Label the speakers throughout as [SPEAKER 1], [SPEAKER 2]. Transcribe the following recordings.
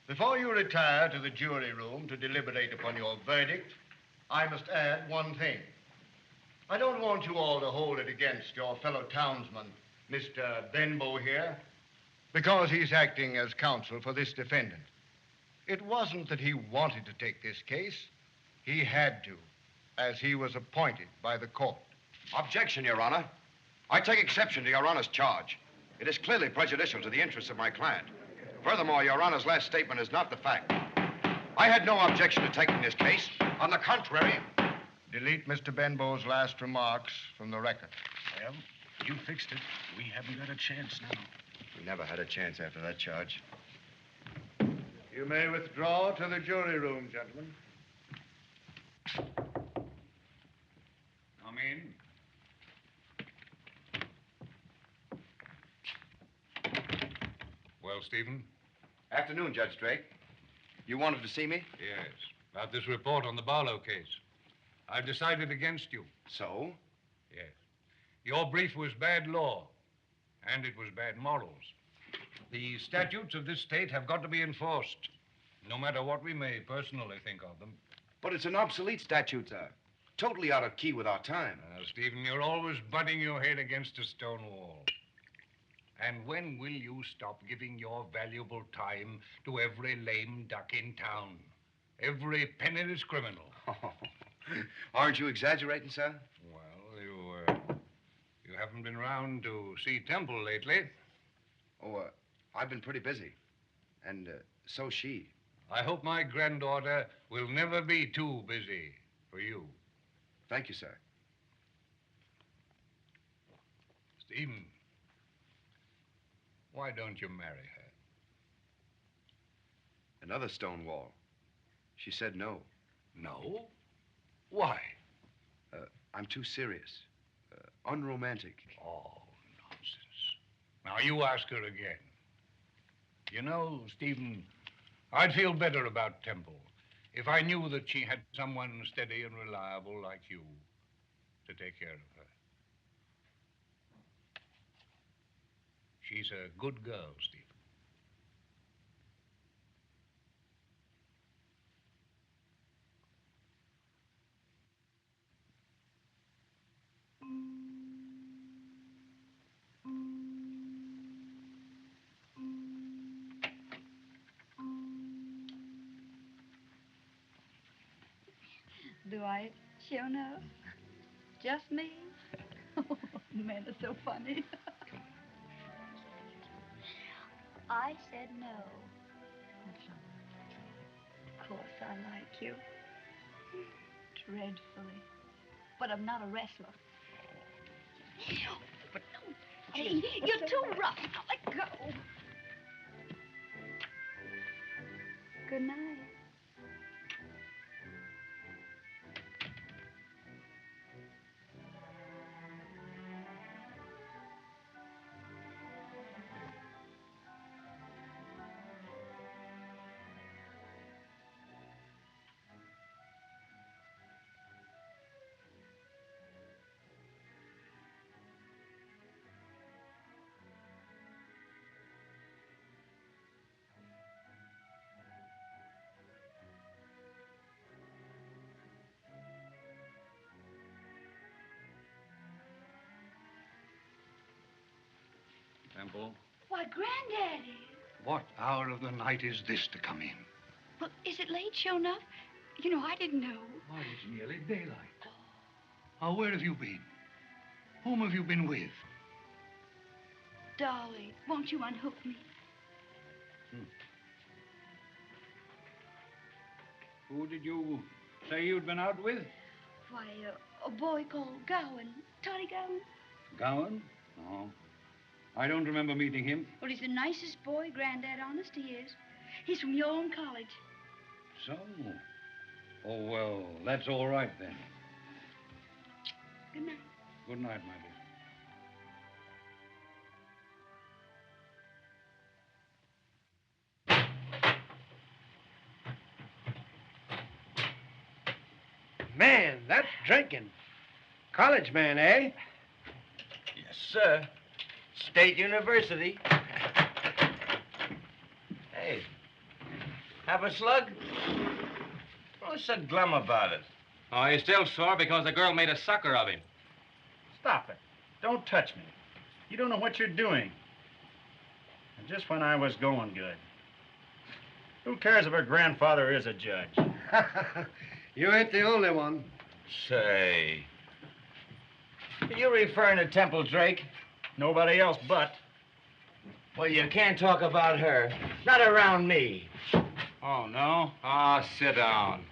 [SPEAKER 1] Before you retire to the jury room to deliberate upon your verdict, I must add one thing. I don't want you all to hold it against your fellow townsman, Mr. Benbow here, because he's acting as counsel for this defendant. It wasn't that he wanted to take this case. He had to, as he was appointed by the court.
[SPEAKER 2] Objection, Your Honor. I take exception to Your Honor's charge. It is clearly prejudicial to the interests of my client. Furthermore, Your Honor's last statement is not the fact. I had no objection to taking this case. On the contrary...
[SPEAKER 1] Delete Mr. Benbow's last remarks from the record.
[SPEAKER 3] Well, you fixed it. We haven't got a chance now.
[SPEAKER 2] We never had a chance after that charge.
[SPEAKER 1] You may withdraw to the jury room, gentlemen.
[SPEAKER 3] Come in.
[SPEAKER 4] Well, Stephen?
[SPEAKER 2] Afternoon, Judge Drake. You wanted to see me?
[SPEAKER 4] Yes. About this report on the Barlow case. I've decided against you.
[SPEAKER 2] So?
[SPEAKER 4] Yes. Your brief was bad law, and it was bad morals. The statutes of this state have got to be enforced, no matter what we may personally think of them.
[SPEAKER 2] But it's an obsolete statute, sir. Totally out of key with our time.
[SPEAKER 4] Stephen, you're always butting your head against a stone wall. And when will you stop giving your valuable time to every lame duck in town? Every penniless criminal?
[SPEAKER 2] Aren't you exaggerating, sir?
[SPEAKER 4] Well, you haven't been round to see Temple lately.
[SPEAKER 2] Oh, I've been pretty busy. And so she.
[SPEAKER 4] I hope my granddaughter will never be too busy for you.
[SPEAKER 2] Thank you, sir.
[SPEAKER 4] Stephen, why don't you marry her?
[SPEAKER 2] Another stone wall. She said no.
[SPEAKER 4] No? Why?
[SPEAKER 2] I'm too serious. Unromantic.
[SPEAKER 4] Oh, nonsense. Now, you ask her again. You know, Stephen, I'd feel better about Temple if I knew that she had someone steady and reliable like you to take care of her. She's a good girl, Stephen.
[SPEAKER 5] Do I show no? Just me? Oh, men are so funny. I said no. Of course I like you. Dreadfully. But I'm not a wrestler. But don't. Hey, you're too rough. Now let go. Good night.
[SPEAKER 4] Temple.
[SPEAKER 5] Why, Granddaddy.
[SPEAKER 4] What hour of the night is this to come in?
[SPEAKER 5] Well, is it late, sure enough? You know, I didn't know.
[SPEAKER 4] Why, it's nearly daylight. Now, where have you been? Whom have you been with?
[SPEAKER 5] Dolly, won't you unhook me?
[SPEAKER 4] Who did you say you'd been out with?
[SPEAKER 5] Why, a boy called Gowan. Toddy Gowan.
[SPEAKER 4] Gowan? No. I don't remember meeting him.
[SPEAKER 5] Well, he's the nicest boy, Granddad, honest he is. He's from your own college.
[SPEAKER 4] So? Oh, well, that's all right then.
[SPEAKER 5] Good night.
[SPEAKER 4] Good night, my dear.
[SPEAKER 6] Man, that's drinking. College man, eh?
[SPEAKER 7] Yes, sir. State University. Hey, have a slug? What's so glum about it?
[SPEAKER 8] Oh, he's still sore because the girl made a sucker of him.
[SPEAKER 3] Stop it. Don't touch me. You don't know what you're doing. And just when I was going good. Who cares if her grandfather is a judge?
[SPEAKER 6] You ain't the only one.
[SPEAKER 7] Say, are you referring to Temple Drake?
[SPEAKER 3] Nobody else but.
[SPEAKER 7] Well, you can't talk about her. Not around me.
[SPEAKER 8] Oh, no? Ah, sit down.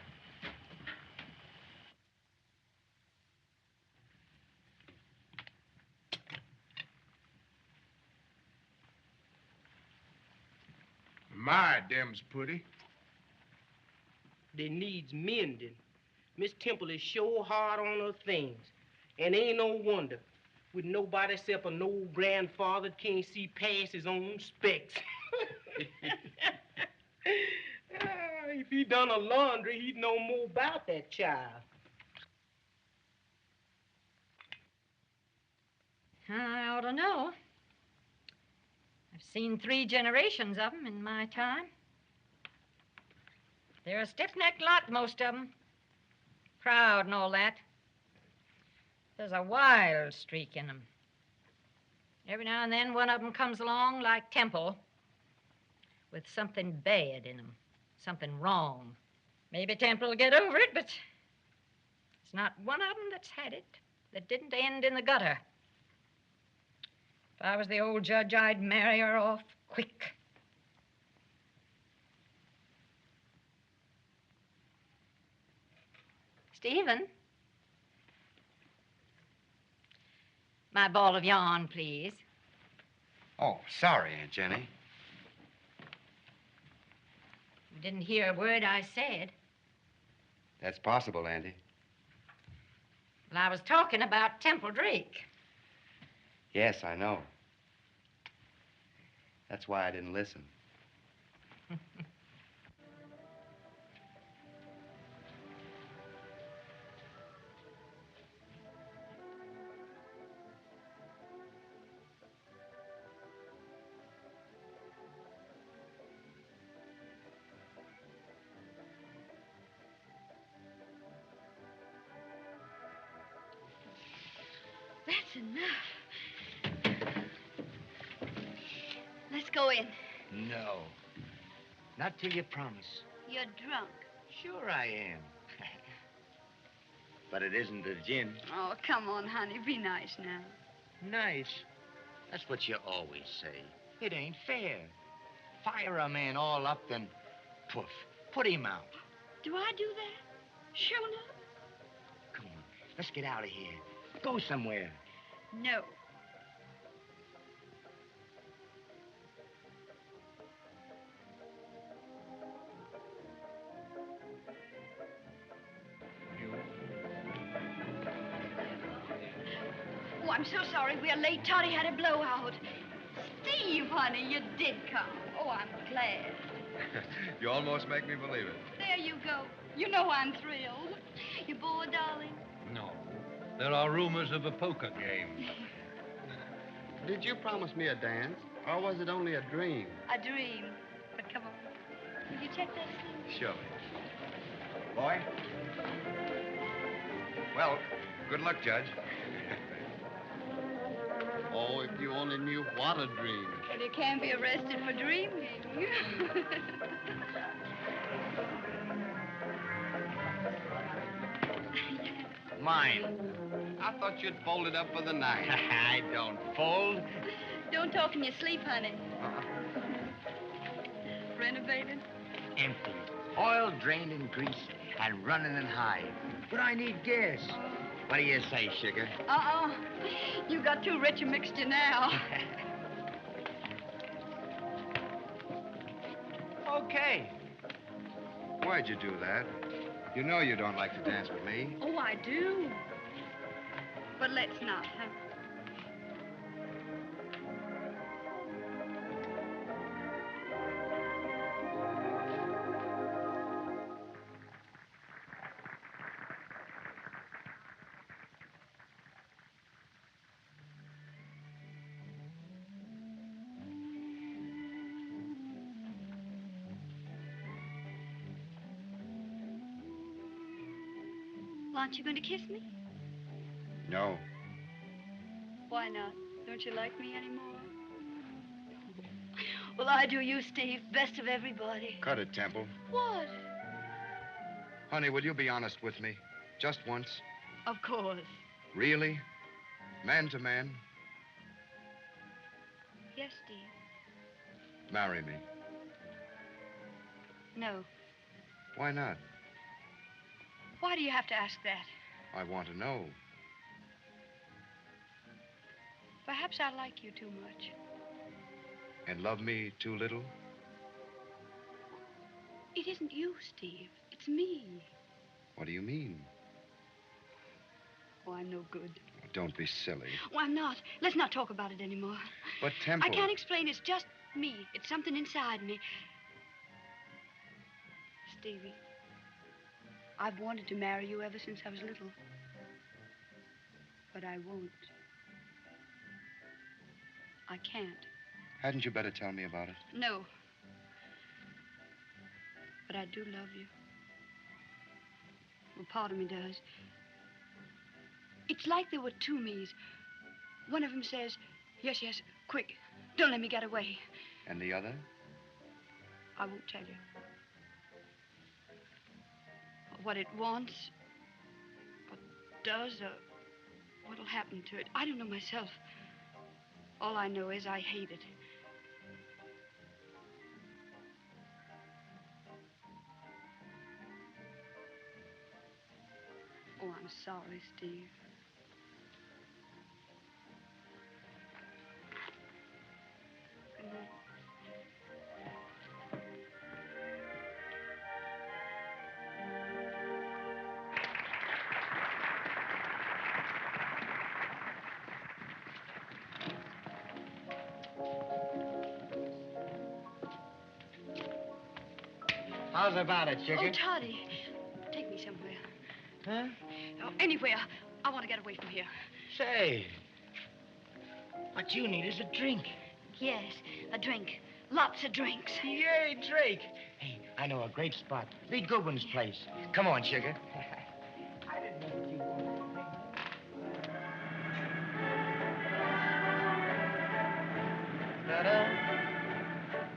[SPEAKER 6] My, them's pretty.
[SPEAKER 9] They needs mending. Miss Temple is sure hard on her things. And ain't no wonder. With nobody except an old grandfather can't see past his own specs. If he done a laundry, he'd know more about that child.
[SPEAKER 10] I ought to know. I've seen 3 generations of them in my time. They're a stiff-necked lot, most of them. Proud and all that. There's a wild streak in them. Every now and then, one of them comes along like Temple with something bad in him, something wrong. Maybe Temple will get over it, but there's not one of them that's had it that didn't end in the gutter. If I was the old judge, I'd marry her off quick. Stephen? My ball of yarn, please.
[SPEAKER 2] Oh, sorry, Aunt Jenny.
[SPEAKER 10] You didn't hear a word I said.
[SPEAKER 2] That's possible, Auntie.
[SPEAKER 10] Well, I was talking about Temple Drake.
[SPEAKER 2] Yes, I know. That's why I didn't listen.
[SPEAKER 5] That's enough. Let's go in.
[SPEAKER 7] No. Not till you promise.
[SPEAKER 5] You're drunk.
[SPEAKER 7] Sure I am. But it isn't the gin.
[SPEAKER 5] Oh, come on, honey. Be nice now.
[SPEAKER 7] Nice. That's what you always say. It ain't fair. Fire a man all up, then poof. Put him out.
[SPEAKER 5] Do I do that? Sure enough.
[SPEAKER 7] Come on. Let's get out of here. Go somewhere.
[SPEAKER 5] No. Oh, I'm so sorry. We're late. Toddy had a blowout. Steve, honey, you did come. Oh, I'm glad.
[SPEAKER 11] You almost make me believe it.
[SPEAKER 5] There you go. You know I'm thrilled. You bored, darling?
[SPEAKER 4] No. There are rumors of a poker game.
[SPEAKER 6] Did you promise me a dance, or was it only a dream?
[SPEAKER 5] A dream. But come on. Will you check that, Steve?
[SPEAKER 11] Surely.
[SPEAKER 2] Boy? Well, good luck, Judge.
[SPEAKER 6] Oh, if you only knew what a dream.
[SPEAKER 5] Well, you can't be arrested for dreaming.
[SPEAKER 7] Mine.
[SPEAKER 6] I thought you'd fold it up for the night.
[SPEAKER 7] I don't fold.
[SPEAKER 5] Don't talk in your sleep, honey. Renovated?
[SPEAKER 7] Empty. Oil drained and greased and running in high. But I need gas. What do you say, sugar?
[SPEAKER 5] You got too rich a mixture now.
[SPEAKER 7] Okay.
[SPEAKER 2] Why'd you do that? You know you don't like to dance with me.
[SPEAKER 5] Oh, I do. But let's not, huh? Aren't you going to kiss me?
[SPEAKER 2] No.
[SPEAKER 5] Why not? Don't you like me anymore? Well, I do you, Steve. Best of everybody.
[SPEAKER 2] Cut it, Temple.
[SPEAKER 5] What?
[SPEAKER 2] Honey, will you be honest with me? Just once?
[SPEAKER 5] Of course.
[SPEAKER 2] Really? Man to man?
[SPEAKER 5] Yes, Steve.
[SPEAKER 2] Marry me.
[SPEAKER 5] No.
[SPEAKER 2] Why not?
[SPEAKER 5] Why do you have to ask that?
[SPEAKER 2] I want to know.
[SPEAKER 5] Perhaps I like you too much.
[SPEAKER 2] And love me too little?
[SPEAKER 5] It isn't you, Steve. It's me.
[SPEAKER 2] What do you mean?
[SPEAKER 5] Oh, I'm no good.
[SPEAKER 2] Don't be silly.
[SPEAKER 5] Oh, I'm not. Let's not talk about it anymore.
[SPEAKER 2] But Temple...
[SPEAKER 5] I can't explain. It's just me. It's something inside me. Stevie, I've wanted to marry you ever since I was little. But I won't. I can't.
[SPEAKER 2] Hadn't you better tell me about it?
[SPEAKER 5] No. But I do love you. Well, part of me does. It's like there were two me's. One of them says, yes, yes, quick, don't let me get away.
[SPEAKER 2] And the other?
[SPEAKER 5] I won't tell you. What it wants, what it does, or what'll happen to it. I don't know myself. All I know is I hate it. Oh, I'm sorry, Steve. Good night.
[SPEAKER 7] How's about it, sugar?
[SPEAKER 5] Oh, Toddy, take me somewhere.
[SPEAKER 7] Huh?
[SPEAKER 5] Oh, anywhere. I want to get away from here.
[SPEAKER 7] Say, what you need is a drink.
[SPEAKER 5] Yes, a drink. Lots of drinks.
[SPEAKER 7] Yay, Drake. Hey, I know a great spot. Lee Goodwin's place. Come on, sugar. I didn't know that you wanted to Da-da.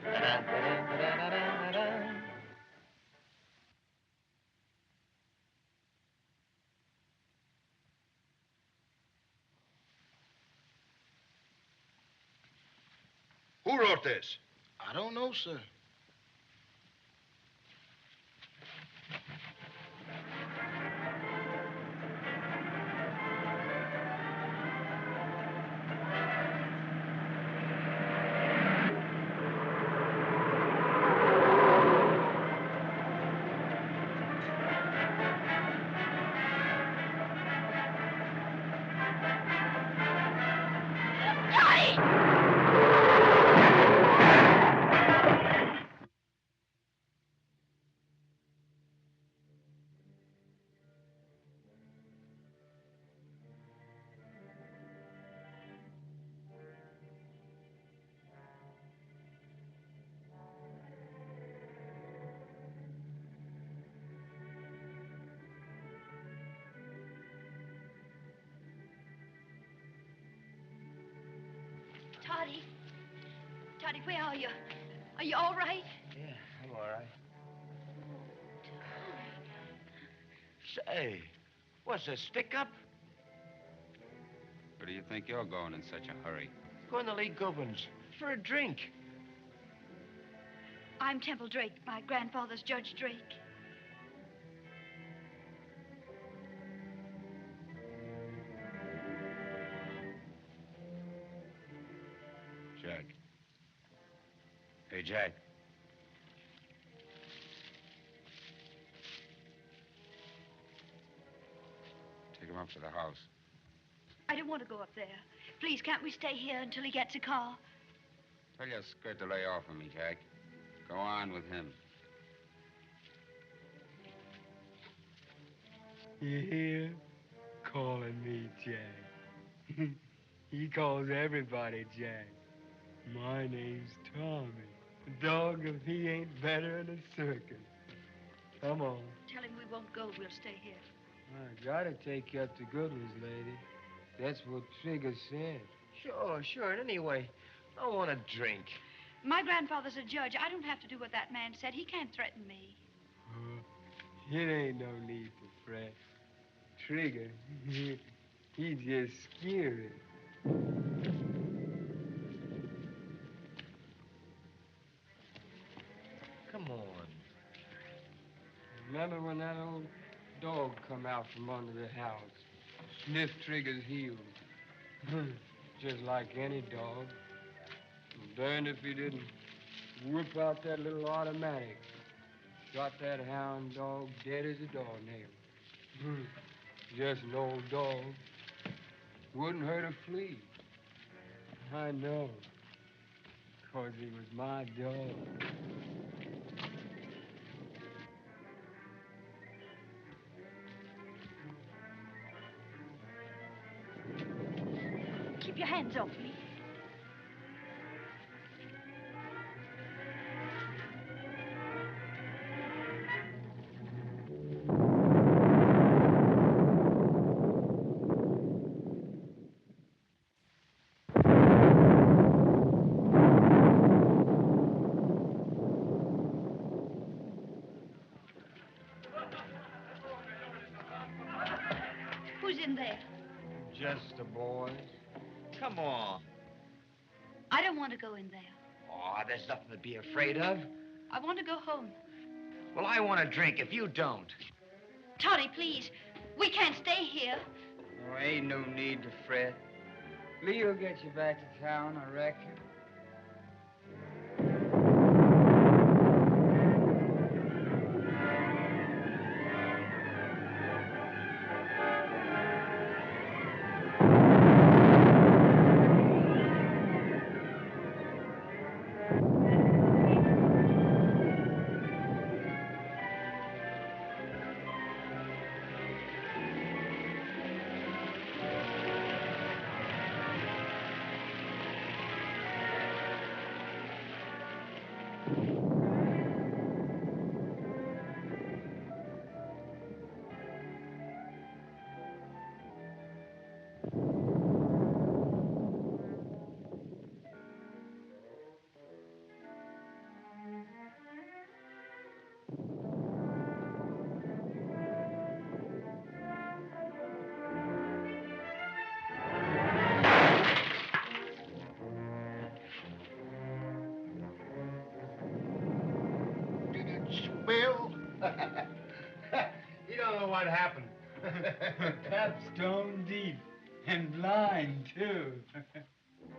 [SPEAKER 7] Da-da, da-da, da-da, da-da, da-da.
[SPEAKER 2] Who wrote this?
[SPEAKER 6] I don't know, sir.
[SPEAKER 5] Are you all right?
[SPEAKER 7] Yeah, I'm all right. Say, what's this, stick-up?
[SPEAKER 12] Where do you think you're going in such a hurry?
[SPEAKER 7] Going to Lee Gubben's for a drink.
[SPEAKER 5] I'm Temple Drake. My grandfather's Judge Drake.
[SPEAKER 12] Jack. Hey, Jack. Take him up to the house.
[SPEAKER 5] I don't want to go up there. Please, can't we stay here until he gets a car?
[SPEAKER 12] Tell your skirt to lay off of me, Jack. Go on with him.
[SPEAKER 13] You hear? Calling me Jack. He calls everybody Jack. My name's Tommy. Dog, if he ain't better in a circus. Come on.
[SPEAKER 5] Tell him we won't go. We'll stay here.
[SPEAKER 13] I gotta take you up to Goodwin's, lady. That's what Trigger said.
[SPEAKER 7] Sure. And anyway, I want a drink.
[SPEAKER 5] My grandfather's a judge. I don't have to do what that man said. He can't threaten me.
[SPEAKER 13] It ain't no need to fret. Trigger, he just scary.
[SPEAKER 7] Come on.
[SPEAKER 13] Remember when that old dog come out from under the house, sniffed Trigger's heels? Just like any dog. Darned if he didn't whip out that little automatic. Shot that hound dog dead as a doornail. Just an old dog. Wouldn't hurt a flea. I know. 'Cause he was my dog.
[SPEAKER 5] Keep your hands off me. Who's in there?
[SPEAKER 13] Just the boys.
[SPEAKER 7] Come on.
[SPEAKER 5] I don't want to go in there.
[SPEAKER 7] Oh, there's nothing to be afraid of.
[SPEAKER 5] I want to go home.
[SPEAKER 7] Well, I want a drink if you don't.
[SPEAKER 5] Toddy, please. We can't stay here.
[SPEAKER 13] Oh, ain't no need to fret. Lee will get you back to town, I reckon.
[SPEAKER 1] Bill? You don't know what happened.
[SPEAKER 13] Tap stone deep. And blind, too.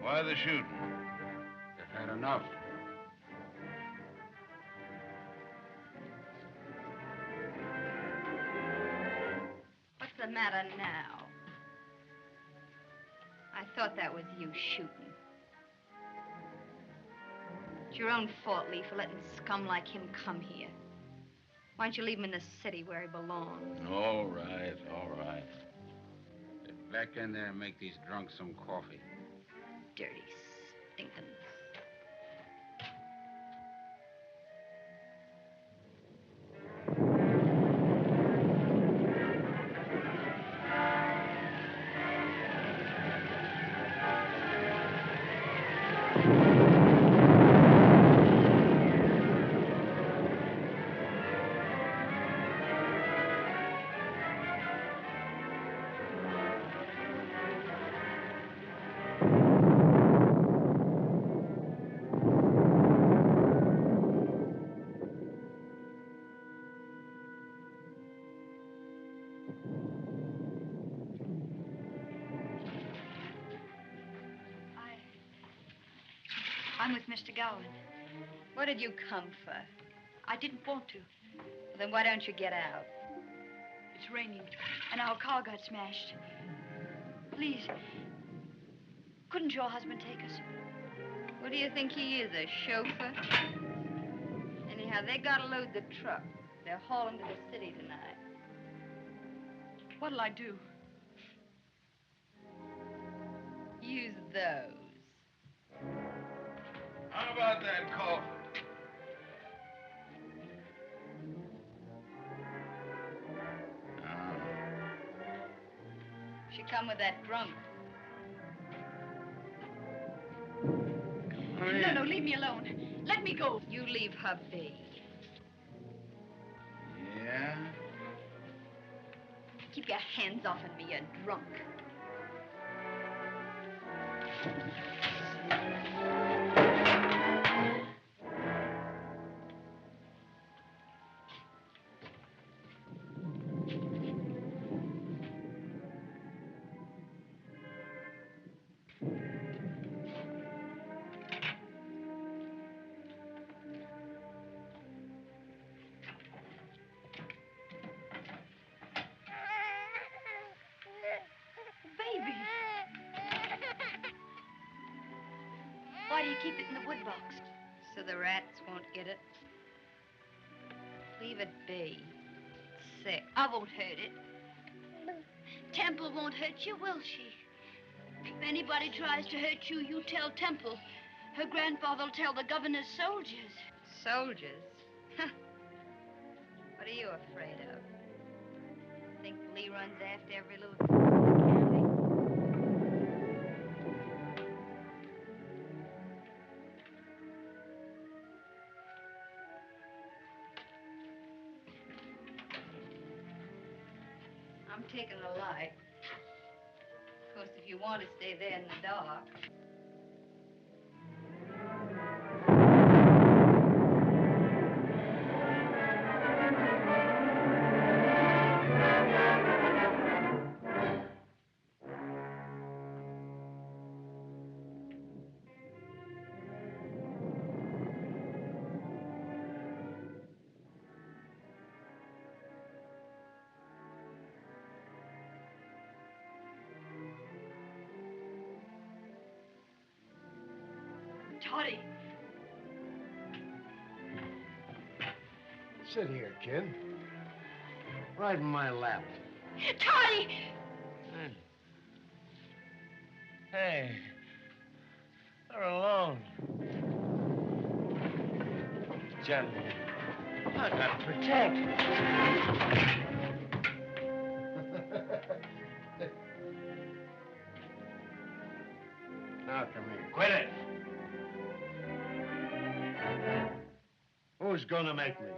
[SPEAKER 12] Why the shooting? They've had enough.
[SPEAKER 10] What's the matter now? I thought that was you shooting. It's your own fault, Lee, for letting scum like him come here. Why don't you leave him in the city where he belongs?
[SPEAKER 12] All right. Get back in there and make these drunks some coffee.
[SPEAKER 10] Dirty, stinking.
[SPEAKER 5] I'm with Mr. Gowan.
[SPEAKER 14] What did you come for?
[SPEAKER 5] I didn't want to.
[SPEAKER 14] Then why don't you get out?
[SPEAKER 5] It's raining, and our car got smashed. Please, couldn't your husband take us?
[SPEAKER 14] What do you think he is, a chauffeur? Anyhow, they gotta load the truck. They're hauling to the city tonight.
[SPEAKER 5] What'll I do?
[SPEAKER 14] Use those.
[SPEAKER 11] How about that coffin?
[SPEAKER 14] She come with that drunk.
[SPEAKER 5] No, leave me alone. Let me go.
[SPEAKER 14] You leave her be.
[SPEAKER 11] Yeah?
[SPEAKER 14] Keep your hands off of me, you drunk.
[SPEAKER 5] Baby. Why do you keep it in the wood box?
[SPEAKER 14] So the rats won't get it. Leave it be. It's sick.
[SPEAKER 5] I won't hurt it. Temple won't hurt you, will she? If anybody tries to hurt you, you tell Temple. Her grandfather'll tell the governor's soldiers.
[SPEAKER 14] Soldiers? What are you afraid of? Think Lee runs after every little... I'm taking a light. Of course, if you want to stay there in the dark.
[SPEAKER 5] Toddy.
[SPEAKER 1] Sit here, kid. Right in my lap.
[SPEAKER 5] Toddy!
[SPEAKER 6] Hey. They're alone. Gentlemen. I gotta protect.
[SPEAKER 1] Now come here.
[SPEAKER 6] Quit it.
[SPEAKER 1] Who's gonna make me?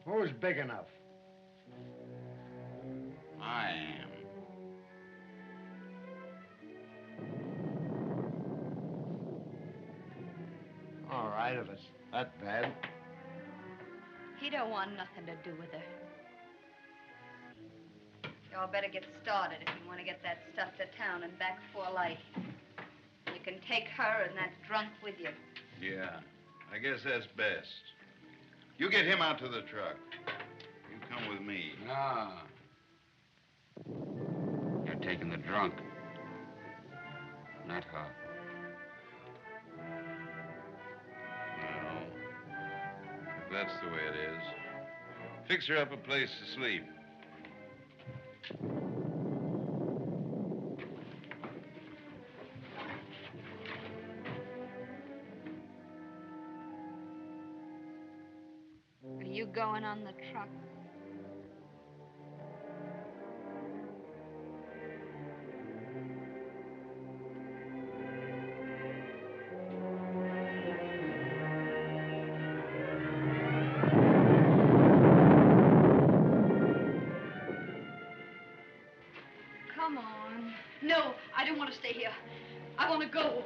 [SPEAKER 1] Who's big enough?
[SPEAKER 12] I am.
[SPEAKER 1] All right, if it's that bad.
[SPEAKER 14] He don't want nothing to do with her. Y'all better get started if you want to get that stuff to town and back before light. You can take her and that drunk with you.
[SPEAKER 12] Yeah, I guess that's best. You get him out to the truck. You come with me.
[SPEAKER 8] Ah.
[SPEAKER 12] You're taking the drunk, not her. Well, if that's the way it is, fix her up a place to sleep.
[SPEAKER 14] Are you going on the truck?
[SPEAKER 5] Come on. No, I don't want to stay here. I want to go.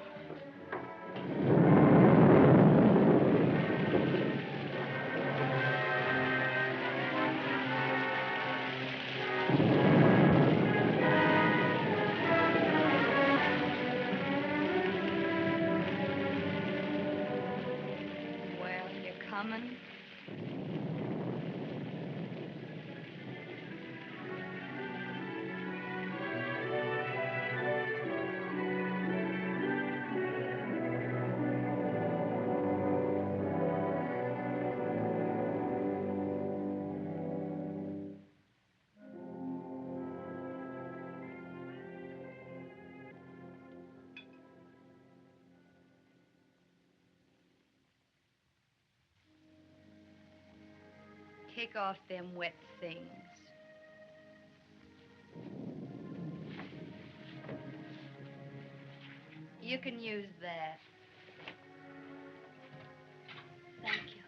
[SPEAKER 14] Take off them wet things. You can use that. Thank you.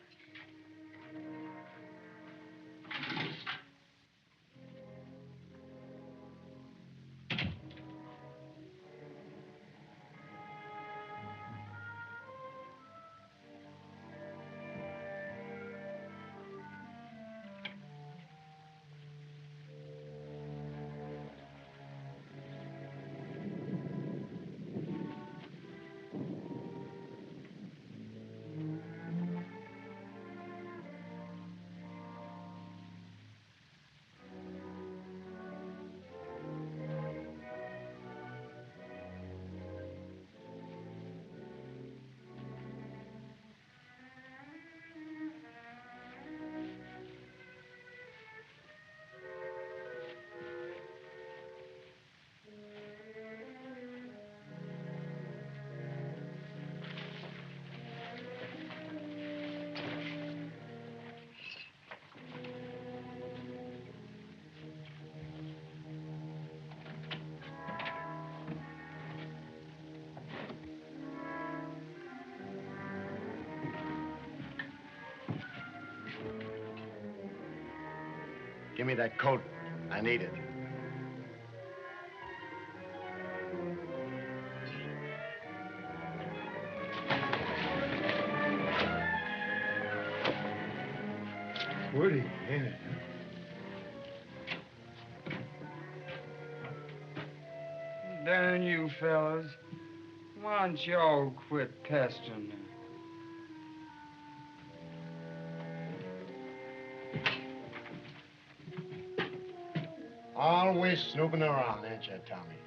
[SPEAKER 1] Give me that coat. I need it.
[SPEAKER 11] Woody, yeah.
[SPEAKER 13] Darn you fellas. Why don't y'all quit pestering her?
[SPEAKER 1] Always snooping around, ain't you, Tommy?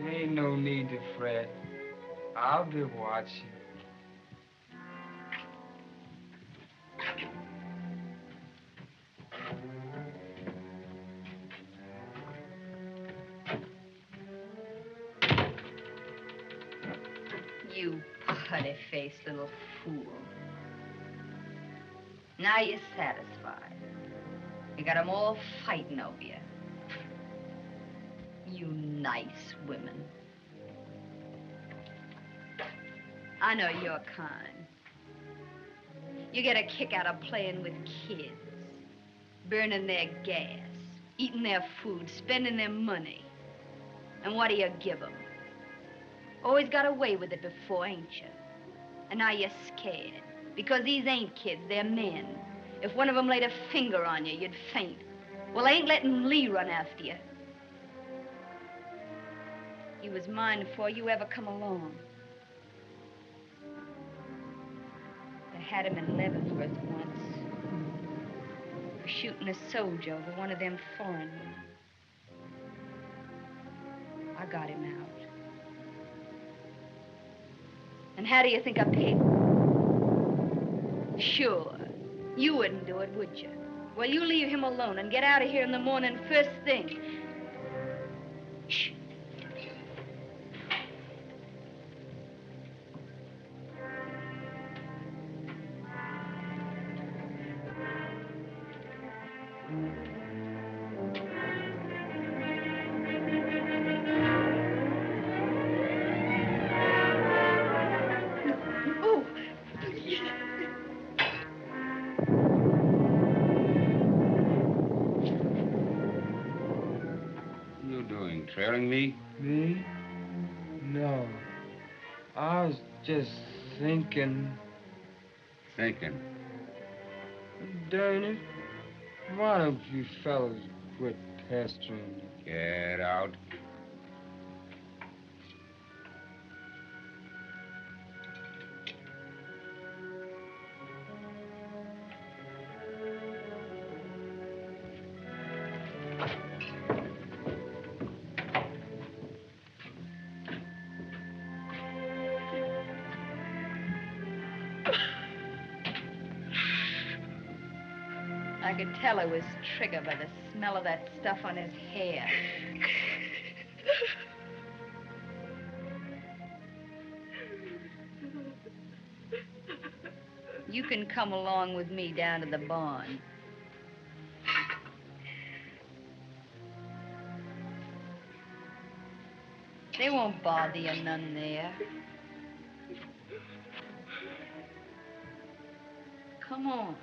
[SPEAKER 13] There ain't no need to fret. I'll be watching.
[SPEAKER 14] You putty-faced little fool. Now you're satisfied. You got 'em all fighting over you. You nice women. I know your kind. You get a kick out of playing with kids, burning their gas, eating their food, spending their money. And what do you give them? Always got away with it before, ain't you? And now you're scared. Because these ain't kids, they're men. If one of them laid a finger on you, you'd faint. Well, I ain't letting Lee run after you. He was mine before you ever come along. They had him in Leavenworth once for shooting a soldier over one of them foreign ones. I got him out. And how do you think I paid? Sure. You wouldn't do it, would you? Well, you leave him alone and get out of here in the morning first thing. Shh.
[SPEAKER 8] Trailing me?
[SPEAKER 13] Me? No. I was just thinking.
[SPEAKER 8] Thinking.
[SPEAKER 13] Darn it. Why don't you fellas quit pestering me?
[SPEAKER 8] Get out.
[SPEAKER 14] I could tell it was Trigger by the smell of that stuff on his hair. You can come along with me down to the barn. They won't bother you none there. Come on.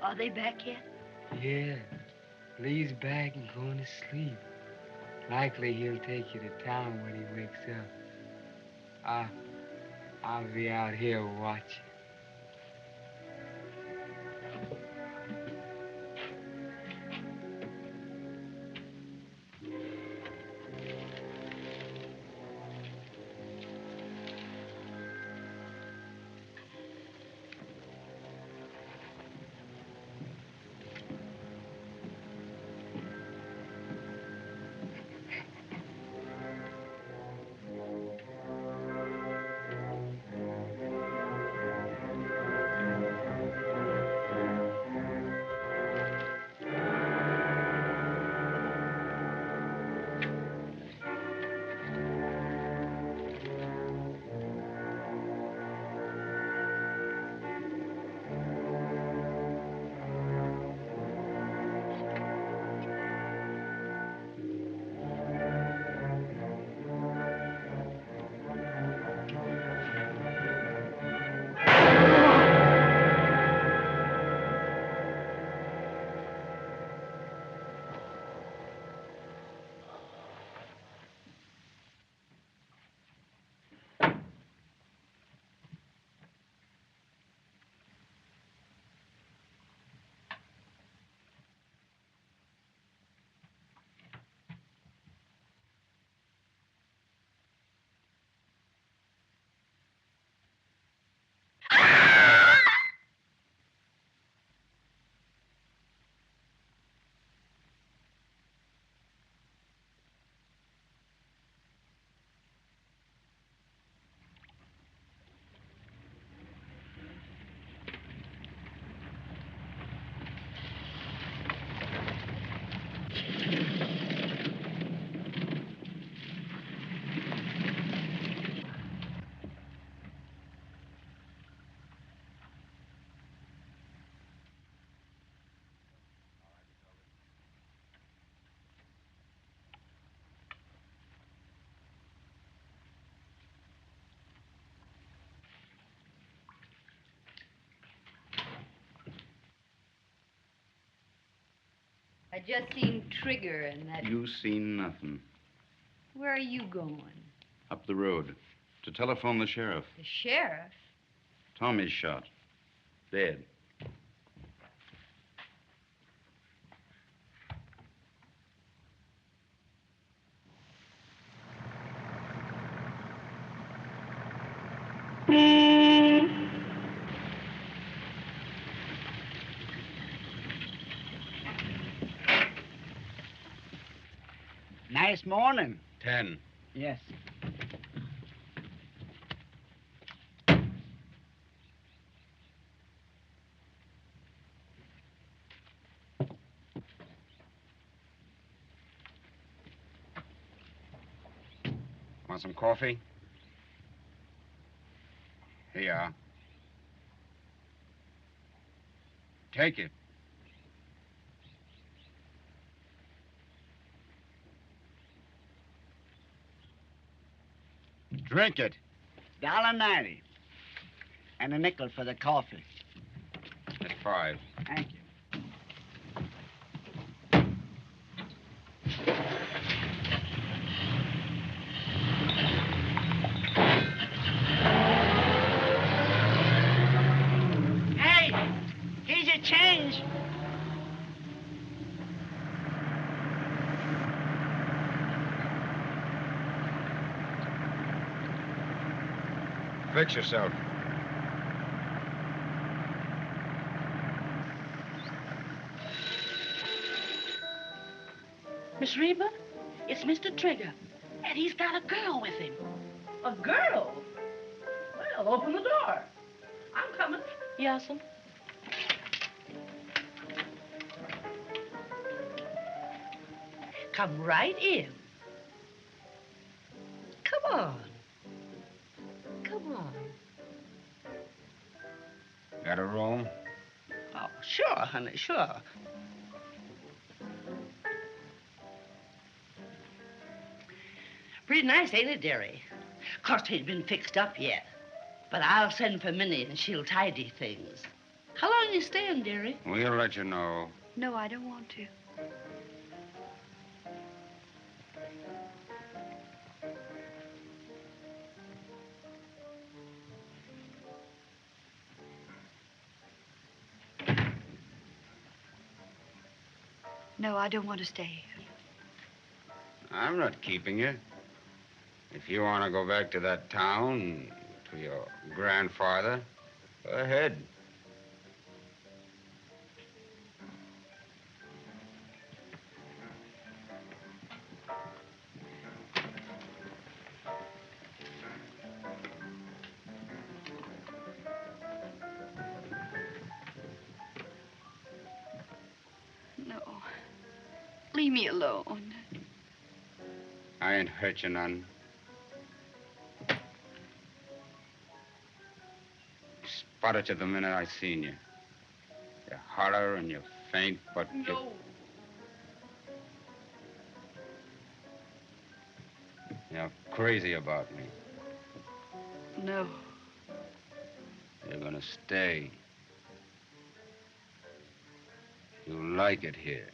[SPEAKER 14] Are they back yet?
[SPEAKER 13] Yeah. Lee's back and going to sleep. Likely he'll take you to town when he wakes up. I'll be out here watching.
[SPEAKER 14] I just seen Trigger and that...
[SPEAKER 8] You seen nothing.
[SPEAKER 14] Where are you going?
[SPEAKER 8] Up the road. To telephone the sheriff.
[SPEAKER 14] The sheriff?
[SPEAKER 8] Tommy's shot. Dead.
[SPEAKER 15] nice morning.
[SPEAKER 8] 10.
[SPEAKER 15] Yes.
[SPEAKER 8] Want some coffee? Here you are. Take it. Drink it.
[SPEAKER 15] $1.90. And a nickel for the coffee.
[SPEAKER 8] At 5.
[SPEAKER 15] Thank you. Hey, here's your change.
[SPEAKER 2] Fix yourself.
[SPEAKER 16] Miss Reba, it's Mr. Trigger, and he's got a girl with him. A girl? Well, open the door. I'm coming. Yes'm. Come right in. Come on. Come on.
[SPEAKER 8] Got a room?
[SPEAKER 16] Oh, sure, honey, sure. Pretty nice, ain't it, dearie? Of course, it ain't been fixed up yet. But I'll send for Minnie and she'll tidy things. How long you staying, dearie?
[SPEAKER 8] We'll let you know.
[SPEAKER 5] No, I don't want to. No, I don't want to stay.
[SPEAKER 8] I'm not keeping you. If you want to go back to that town, to your grandfather, go ahead.
[SPEAKER 5] No. Leave me alone.
[SPEAKER 8] I ain't hurt you none. Spotted you the minute I seen you. You holler and you faint, but
[SPEAKER 16] No.
[SPEAKER 8] you're crazy about me.
[SPEAKER 5] No.
[SPEAKER 8] You're gonna stay. You like it here.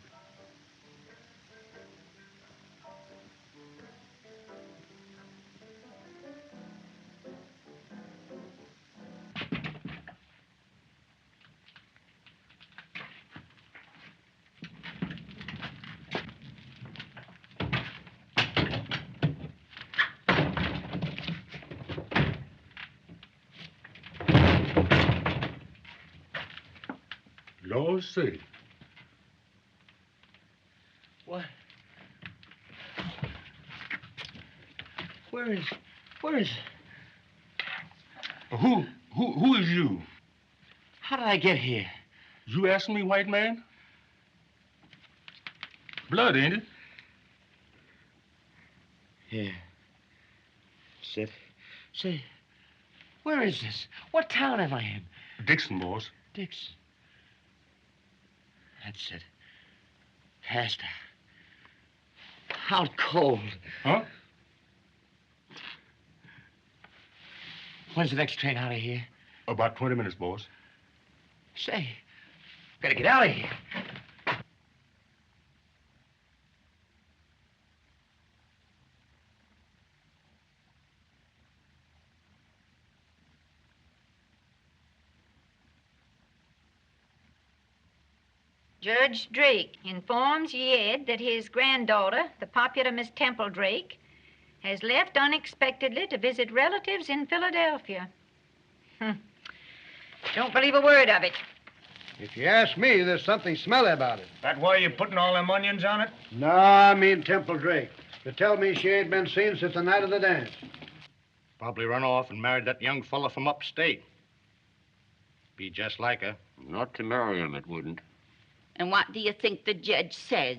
[SPEAKER 11] Lord City.
[SPEAKER 16] What? Where is...
[SPEAKER 11] Who is you?
[SPEAKER 16] How did I get here?
[SPEAKER 11] You asking me, white man? Blood, ain't it?
[SPEAKER 16] Yeah. Say, where is this? What town am I in?
[SPEAKER 11] Dixon, boss.
[SPEAKER 16] Dixon. That's it. Hasta. Out cold.
[SPEAKER 11] Huh?
[SPEAKER 16] When's the next train out of here?
[SPEAKER 11] About 20 minutes, boss.
[SPEAKER 16] Say, gotta get out of here.
[SPEAKER 10] Judge Drake informs Ed that his granddaughter, the popular Miss Temple Drake, has left unexpectedly to visit relatives in Philadelphia. Don't believe a word of it.
[SPEAKER 1] If you ask me, there's something smelly about it.
[SPEAKER 3] That why you putting all them onions on it?
[SPEAKER 1] No, I mean Temple Drake. You tell me she ain't been seen since the night of the dance.
[SPEAKER 3] Probably run off and married that young fella from upstate. Be just like her.
[SPEAKER 8] Not to marry him, it wouldn't.
[SPEAKER 16] And what do you think the judge says?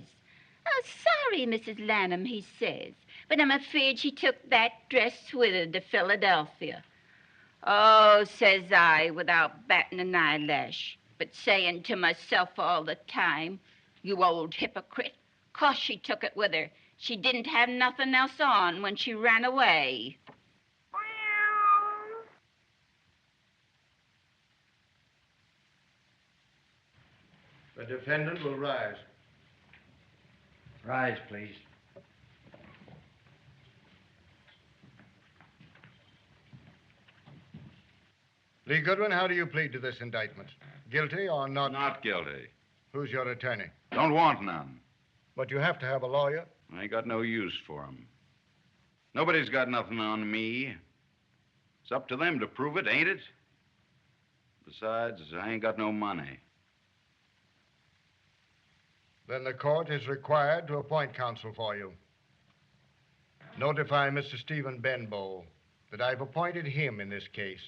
[SPEAKER 16] Oh, sorry, Mrs. Lanham, he says, but I'm afraid she took that dress with her to Philadelphia. Oh, says I, without batting an eyelash, but saying to myself all the time, you old hypocrite, 'cause she took it with her. She didn't have nothing else on when she ran away.
[SPEAKER 1] The defendant will rise.
[SPEAKER 17] Rise, please.
[SPEAKER 1] Lee Goodwin, how do you plead to this indictment? Guilty or not?
[SPEAKER 12] Not guilty.
[SPEAKER 1] Who's your attorney?
[SPEAKER 12] Don't want none.
[SPEAKER 1] But you have to have a lawyer.
[SPEAKER 12] I ain't got no use for 'em. Nobody's got nothing on me. It's up to them to prove it, ain't it? Besides, I ain't got no money.
[SPEAKER 1] Then the court is required to appoint counsel for you. Notify Mr. Stephen Benbow that I've appointed him in this case.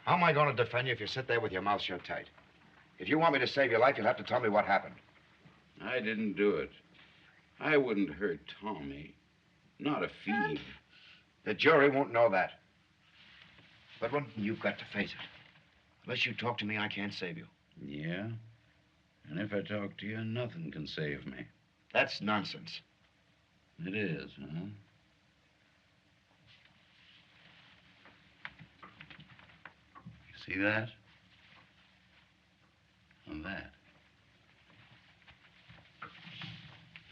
[SPEAKER 2] How am I going to defend you if you sit there with your mouth shut tight? If you want me to save your life, you'll have to tell me what happened.
[SPEAKER 12] I didn't do it. I wouldn't hurt Tommy. Not a thief.
[SPEAKER 2] The jury won't know that. But you've got to face it. Unless you talk to me, I can't save you.
[SPEAKER 12] Yeah? And if I talk to you, nothing can save me.
[SPEAKER 2] That's nonsense.
[SPEAKER 12] It is, huh? See that? And that.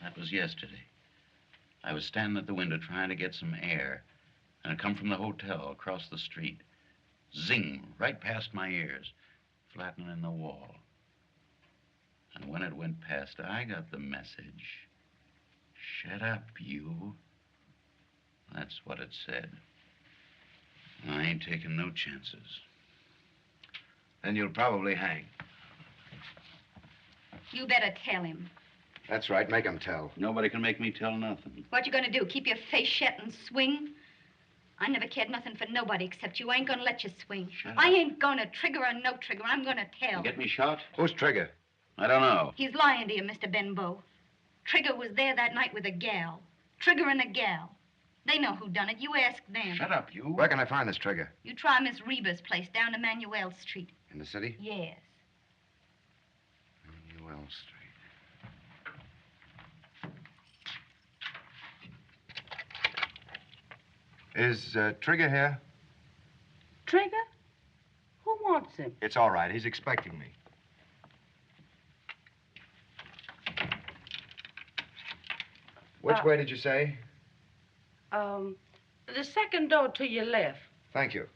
[SPEAKER 12] That was yesterday. I was standing at the window trying to get some air, and it come from the hotel across the street. Zing, right past my ears, flattening in the wall. And when it went past, I got the message. Shut up, you. That's what it said. I ain't taking no chances.
[SPEAKER 2] Then you'll probably hang.
[SPEAKER 14] You better tell him.
[SPEAKER 2] That's right, make him tell.
[SPEAKER 12] Nobody can make me tell nothing.
[SPEAKER 14] What you gonna do, keep your face shut and swing? I never cared nothing for nobody except you. I ain't gonna let you swing.
[SPEAKER 12] Shut
[SPEAKER 14] I ain't gonna, trigger or no trigger. I'm gonna tell.
[SPEAKER 12] You get me shot?
[SPEAKER 2] Who's Trigger?
[SPEAKER 12] I don't know.
[SPEAKER 14] He's lying to you, Mr. Benbow. Trigger was there that night with a gal. Trigger and a gal. They know who done it. You ask them.
[SPEAKER 2] Shut up, you. Where can I find this Trigger?
[SPEAKER 14] You try Miss Reba's place down Emmanuel Street.
[SPEAKER 2] In the city?
[SPEAKER 14] Yes.
[SPEAKER 2] Emmanuel Street. Is Trigger here?
[SPEAKER 16] Trigger? Who wants him?
[SPEAKER 2] It's all right. He's expecting me. Which way did you say?
[SPEAKER 16] The second door to your left.
[SPEAKER 2] Thank you.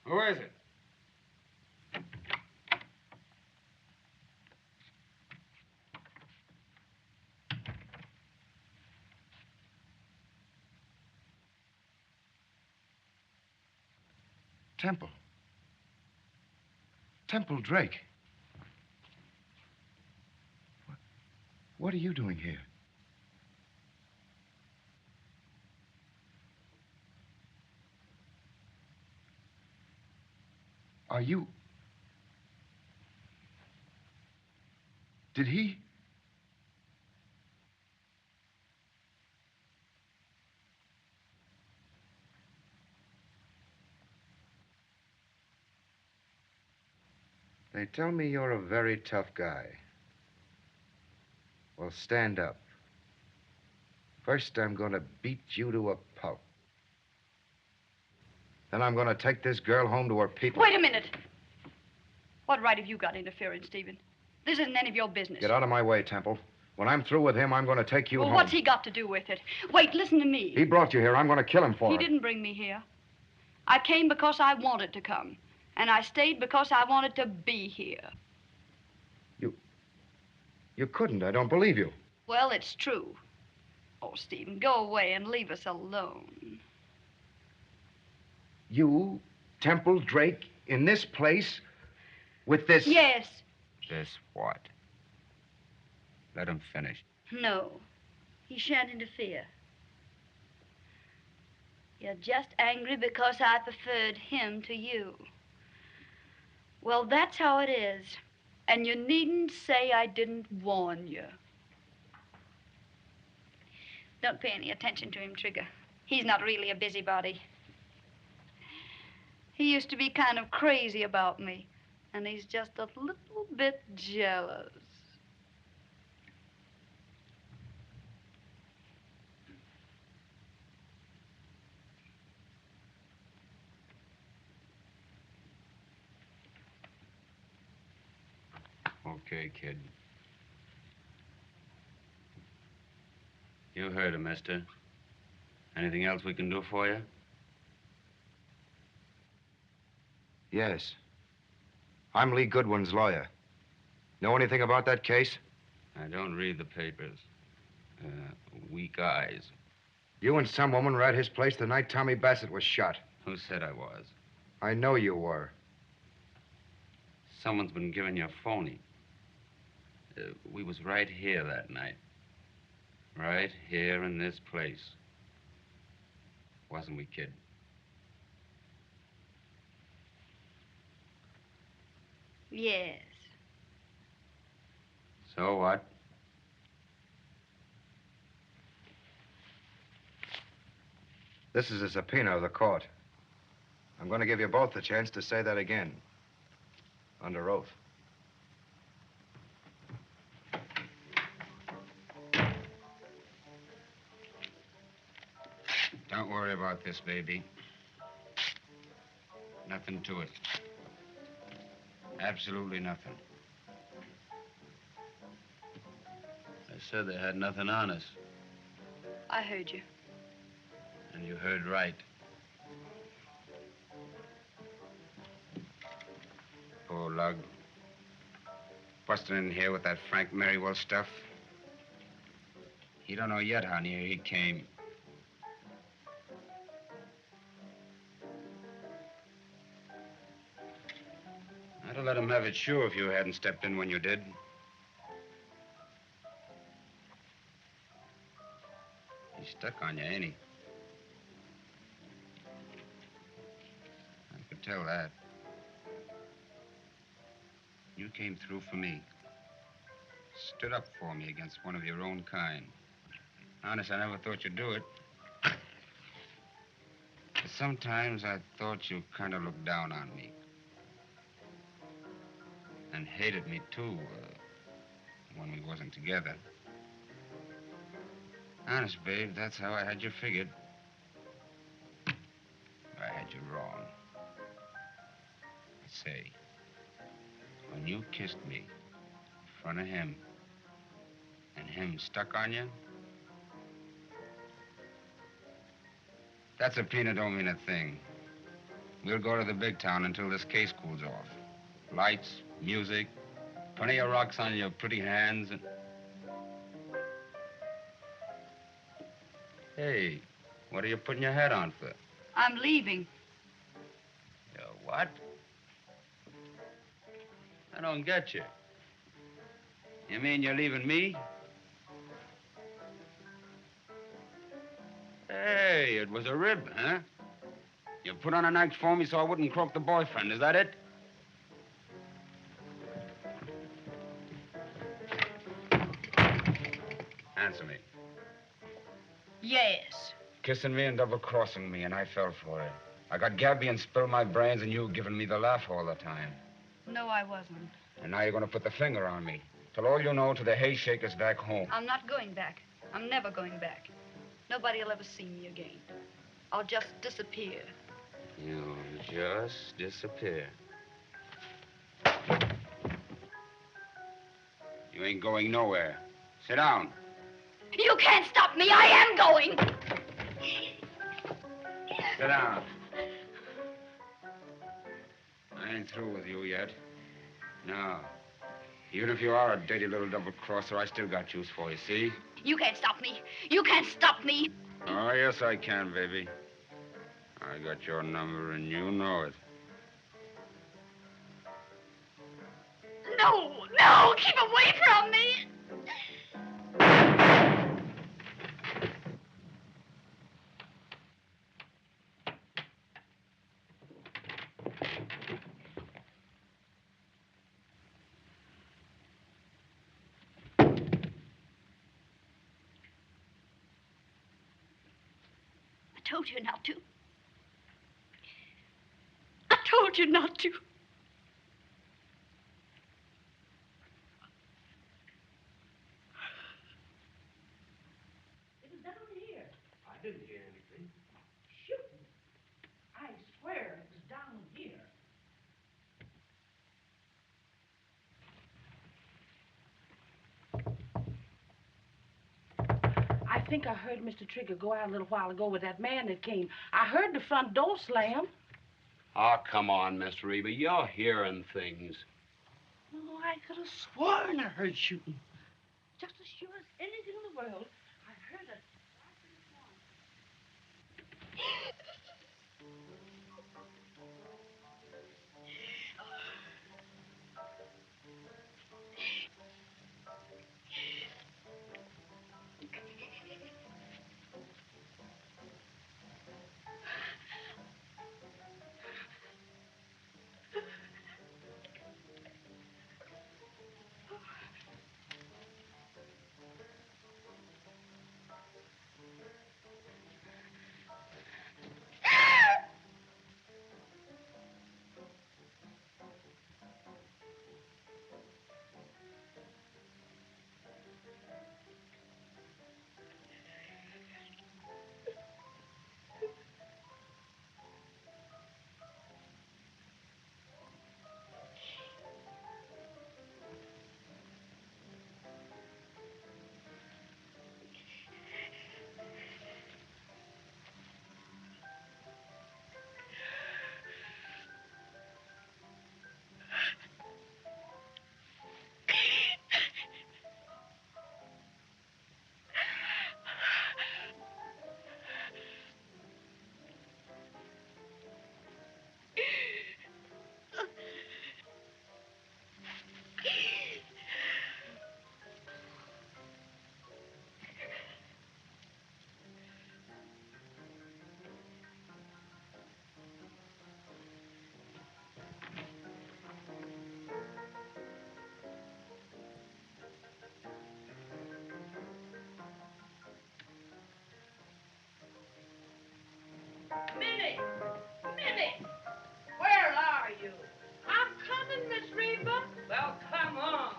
[SPEAKER 13] Who is it?
[SPEAKER 2] Temple. Temple Drake. What are you doing here? Are you... Did he... They tell me you're a very tough guy. Well, stand up. First, I'm going to beat you to a pulp. Then I'm going to take this girl home to her people.
[SPEAKER 18] Wait a minute. What right have you got interfering, Stephen? This isn't any of your business.
[SPEAKER 2] Get out of my way, Temple. When I'm through with him, I'm going to take you
[SPEAKER 18] Well,
[SPEAKER 2] home.
[SPEAKER 18] what's he got to do with it? Wait, listen to me.
[SPEAKER 2] He brought you here. I'm going to kill him for
[SPEAKER 18] He
[SPEAKER 2] it.
[SPEAKER 18] didn't bring me here. I came because I wanted to come. And I stayed because I wanted to be here.
[SPEAKER 2] You couldn't. I don't believe you.
[SPEAKER 18] Well, it's true. Oh, Stephen, go away and leave us alone.
[SPEAKER 2] You, Temple Drake, in this place with this...
[SPEAKER 18] Yes.
[SPEAKER 8] This what? Let him finish.
[SPEAKER 18] No. He shan't interfere. You're just angry because I preferred him to you. Well, that's how it is. And you needn't say I didn't warn you. Don't pay any attention to him, Trigger. He's not really a busybody. He used to be kind of crazy about me, and he's just a little bit jealous.
[SPEAKER 8] Okay, kid. You heard him, mister. Anything else we can do for you?
[SPEAKER 2] Yes. I'm Lee Goodwin's lawyer. Know anything about that case?
[SPEAKER 8] I don't read the papers. Weak eyes.
[SPEAKER 2] You and some woman were at his place the night Tommy Bassett was shot.
[SPEAKER 8] Who said I was?
[SPEAKER 2] I know you were.
[SPEAKER 8] Someone's been giving you a phony. We was right here that night. Right here in this place. Wasn't we, kid?
[SPEAKER 18] Yes.
[SPEAKER 8] So what?
[SPEAKER 2] This is a subpoena of the court. I'm going to give you both the chance to say that again. Under oath.
[SPEAKER 8] Don't worry about this, baby. Nothing to it. Absolutely nothing. I said they had nothing on us.
[SPEAKER 18] I heard you.
[SPEAKER 8] And you heard right. Poor lug. Busting in here with that Frank Merriwell stuff. You don't know yet how near he came. I'd have let him have it sure if you hadn't stepped in when you did. He's stuck on you, ain't he? I could tell that. You came through for me. Stood up for me against one of your own kind. Honest, I never thought you'd do it. But sometimes I thought you kind of looked down on me. And hated me, too, when we wasn't together. Honest, babe, that's how I had you figured. I had you wrong. Say, when you kissed me in front of him, and him stuck on you, that subpoena don't mean a thing. We'll go to the big town until this case cools off. Lights, music, plenty of rocks on your pretty hands, and... Hey, what are you putting your hat on for?
[SPEAKER 18] I'm leaving.
[SPEAKER 8] What? I don't get you. You mean you're leaving me? Hey, it was a rib, huh? You put on an act for me so I wouldn't croak the boyfriend, is that it? Answer me.
[SPEAKER 18] Yes.
[SPEAKER 8] Kissing me and double-crossing me, and I fell for it. I got Gabby and spilled my brains, and you giving me the laugh all the time.
[SPEAKER 18] No, I wasn't.
[SPEAKER 8] And now you're going to put the finger on me. Tell all you know to the hay shakers back home.
[SPEAKER 18] I'm not going back. I'm never going back. Nobody will ever see me again. I'll just disappear.
[SPEAKER 8] You'll just disappear. You ain't going nowhere. Sit down.
[SPEAKER 18] You can't stop me. I am going.
[SPEAKER 8] Sit down. I ain't through with you yet. No. Even if you are a dirty little double-crosser, I still got use for you, see?
[SPEAKER 18] You can't stop me. You can't stop me.
[SPEAKER 8] Oh, yes, I can, baby. I got your number, and you know it.
[SPEAKER 18] No, no, keep away from me.
[SPEAKER 5] I told you not to. I told you not to.
[SPEAKER 9] It was down here. I didn't hear anything. Shooting. I swear it was down here. I think I heard Mr. Trigger go out a little while ago with that man that came. I heard the front door slam.
[SPEAKER 17] Oh, come on, Miss Reba. You're hearing things.
[SPEAKER 9] No, I could have sworn I heard shooting. Just as sure as anything in the world, I heard it. Minnie! Minnie! Where are you? I'm coming, Miss Reba. Well, come on.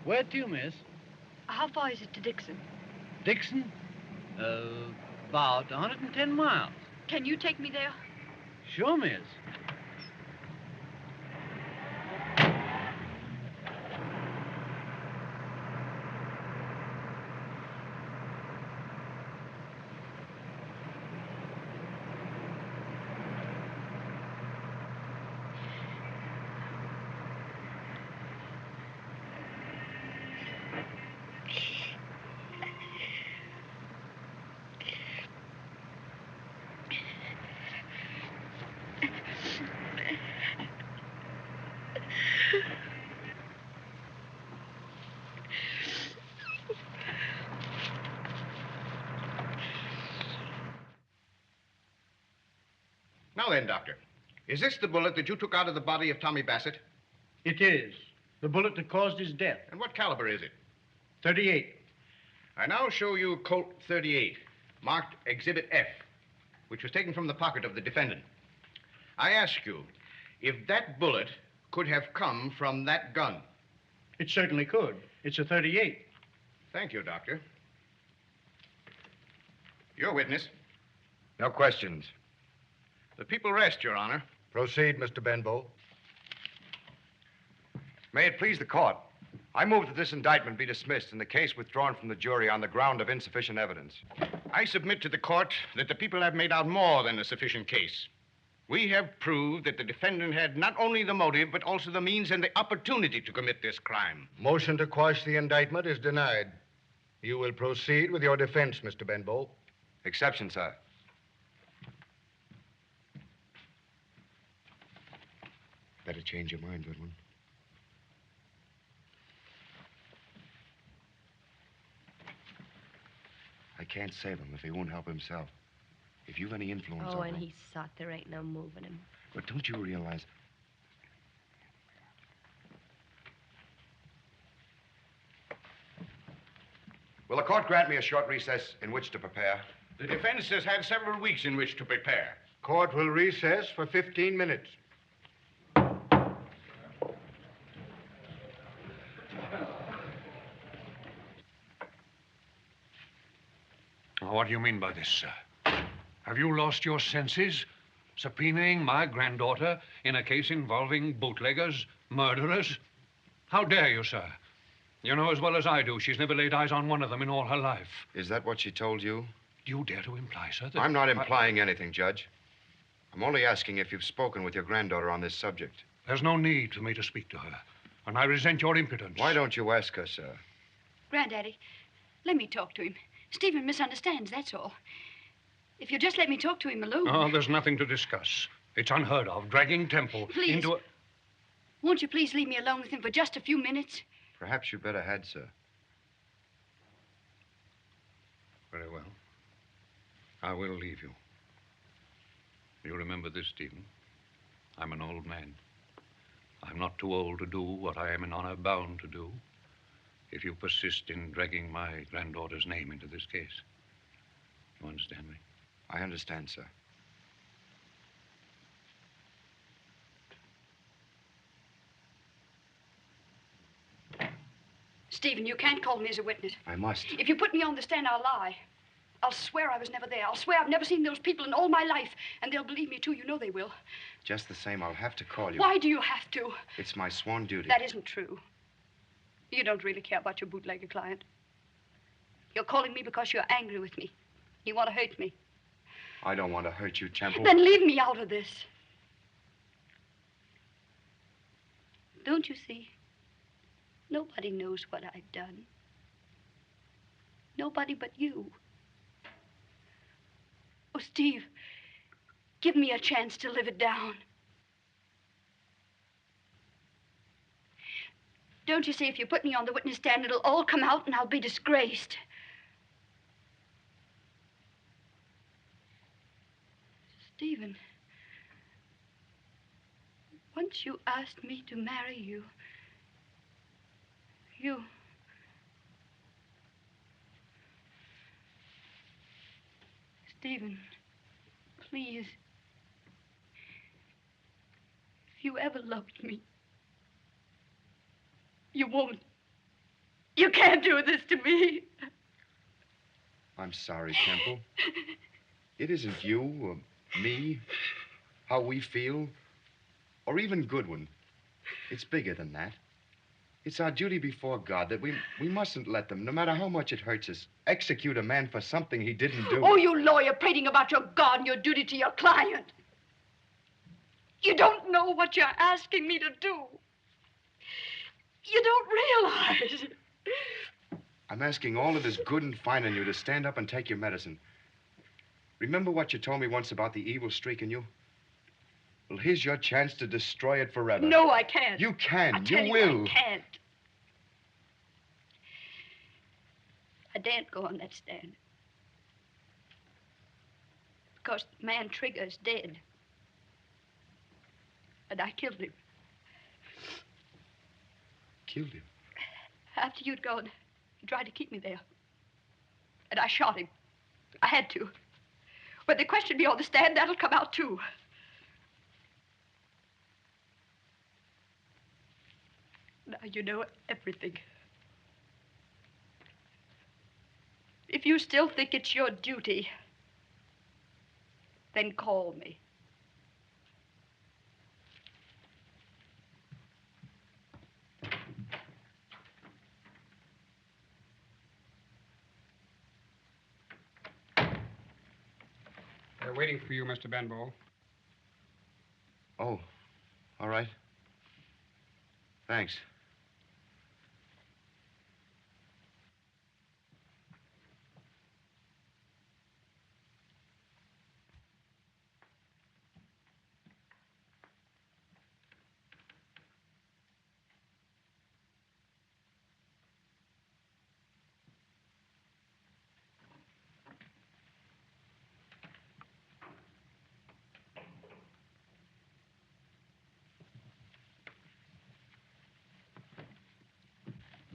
[SPEAKER 19] Where to, miss?
[SPEAKER 5] How far is it to Dixon?
[SPEAKER 19] Dixon? About 110 miles.
[SPEAKER 5] Can you take me there?
[SPEAKER 19] Sure, miss.
[SPEAKER 1] Now then, Doctor, is this the bullet that you took out of the body of Tommy Bassett?
[SPEAKER 3] It is. The bullet that caused his death.
[SPEAKER 1] And what caliber is it?
[SPEAKER 3] 38.
[SPEAKER 1] I now show you Colt 38, marked Exhibit F, which was taken from the pocket of the defendant. I ask you if that bullet could have come from that gun.
[SPEAKER 3] It certainly could. It's a 38.
[SPEAKER 1] Thank you, Doctor. Your witness.
[SPEAKER 2] No questions.
[SPEAKER 1] The people rest, Your Honor.
[SPEAKER 2] Proceed, Mr. Benbow. May it please the court. I move that this indictment be dismissed and the case withdrawn from the jury on the ground of insufficient evidence.
[SPEAKER 20] I submit to the court that the people have made out more than a sufficient case. We have proved that the defendant had not only the motive, but also the means and the opportunity to commit this crime.
[SPEAKER 1] Motion to quash the indictment is denied. You will proceed with your defense, Mr. Benbow.
[SPEAKER 2] Exception, sir. Better change your mind, Goodwin. I can't save him if he won't help himself. If you've any influence
[SPEAKER 21] Oh,
[SPEAKER 2] over
[SPEAKER 21] and
[SPEAKER 2] him.
[SPEAKER 21] he's thought there ain't no moving him.
[SPEAKER 2] But don't you realize... Will the court grant me a short recess in which to prepare?
[SPEAKER 20] The defense has had several weeks in which to prepare.
[SPEAKER 1] Court will recess for 15 minutes.
[SPEAKER 22] What do you mean by this, sir? Have you lost your senses? Subpoenaing my granddaughter in a case involving bootleggers, murderers? How dare you, sir? You know as well as I do she's never laid eyes on one of them in all her life.
[SPEAKER 2] Is that what she told you?
[SPEAKER 22] Do you dare to imply, sir, that...
[SPEAKER 2] I'm not implying anything, Judge. I'm only asking if you've spoken with your granddaughter on this subject.
[SPEAKER 22] There's no need for me to speak to her, and I resent your impudence.
[SPEAKER 2] Why don't you ask her, sir?
[SPEAKER 5] Granddaddy, let me talk to him. Stephen misunderstands, that's all. If you'll just let me talk to him alone.
[SPEAKER 22] Oh, there's nothing to discuss. It's unheard of, dragging Temple
[SPEAKER 5] Please.
[SPEAKER 22] into a...
[SPEAKER 5] Won't you please leave me alone with him for just a few minutes?
[SPEAKER 2] Perhaps you better had, sir.
[SPEAKER 22] Very well. I will leave you. You remember this, Stephen. I'm an old man. I'm not too old to do what I am in honor bound to do if you persist in dragging my granddaughter's name into this case. You understand me?
[SPEAKER 2] I understand, sir.
[SPEAKER 5] Stephen, you can't call me as a witness.
[SPEAKER 2] I must.
[SPEAKER 5] If you put me on the stand, I'll lie. I'll swear I was never there. I'll swear I've never seen those people in all my life. And they'll believe me, too. You know they will.
[SPEAKER 2] Just the same, I'll have to call you.
[SPEAKER 5] Why do you have to?
[SPEAKER 2] It's my sworn duty.
[SPEAKER 5] That isn't true. You don't really care about your bootlegger client. You're calling me because you're angry with me. You want to hurt me.
[SPEAKER 2] I don't want to hurt you, Temple.
[SPEAKER 5] Then leave me out of this. Don't you see? Nobody knows what I've done. Nobody but you. Oh, Steve, give me a chance to live it down. Don't you see, if you put me on the witness stand, it'll all come out and I'll be disgraced. Stephen, once you asked me to marry you, Stephen, please, if you ever loved me, you won't. You can't do this to me.
[SPEAKER 2] I'm sorry, Temple. It isn't you or me, how we feel, or even Goodwin. It's bigger than that. It's our duty before God that we mustn't let them, no matter how much it hurts us, execute a man for something he didn't do.
[SPEAKER 5] Oh, you lawyer prating about your God and your duty to your client. You don't know what you're asking me to do. You don't realize.
[SPEAKER 2] I'm asking all that is good and fine in you to stand up and take your medicine. Remember what you told me once about the evil streak in you? Well, here's your chance to destroy it forever.
[SPEAKER 5] No, I can't.
[SPEAKER 2] You can.
[SPEAKER 5] I tell
[SPEAKER 2] You will.
[SPEAKER 5] I can't. I daren't go on that stand. Because the man Trigger's dead. And I killed him.
[SPEAKER 2] Killed him?
[SPEAKER 5] After you'd gone, he tried to keep me there. And I shot him. I had to. When they question me on the stand, that'll come out, too. Now you know everything. If you still think it's your duty, then call me.
[SPEAKER 4] waiting for you, Mr. Benbow.
[SPEAKER 2] Oh, all right. Thanks.